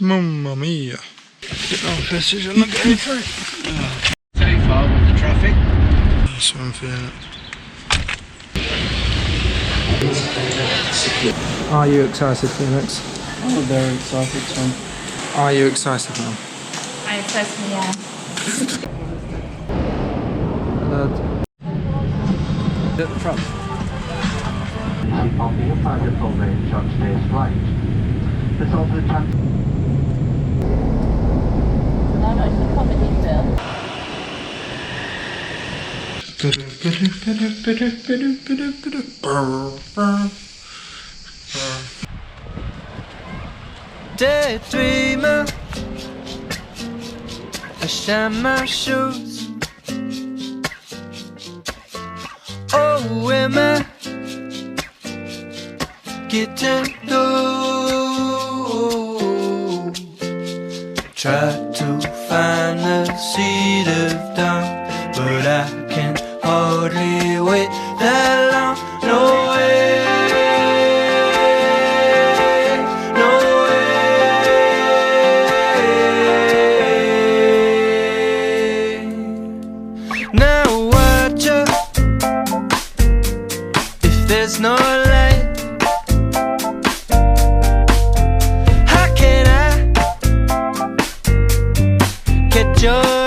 Mamma mia. Get no precision on the going through. Too far with the traffic. That's what I'm feeling. Are you excited, Phoenix? I'm very excited, Tom. Are you excited now? I personally am. At the front. On the final range on today's flight. There's also the chance. No, no, it's a comedy film. Daydreamer, I shine my shoes. Oh, women, getting low. Try to find the seed of dawn, but I can hardly wait that long. No way, no way. Now watch out, if there's no light, how can I get your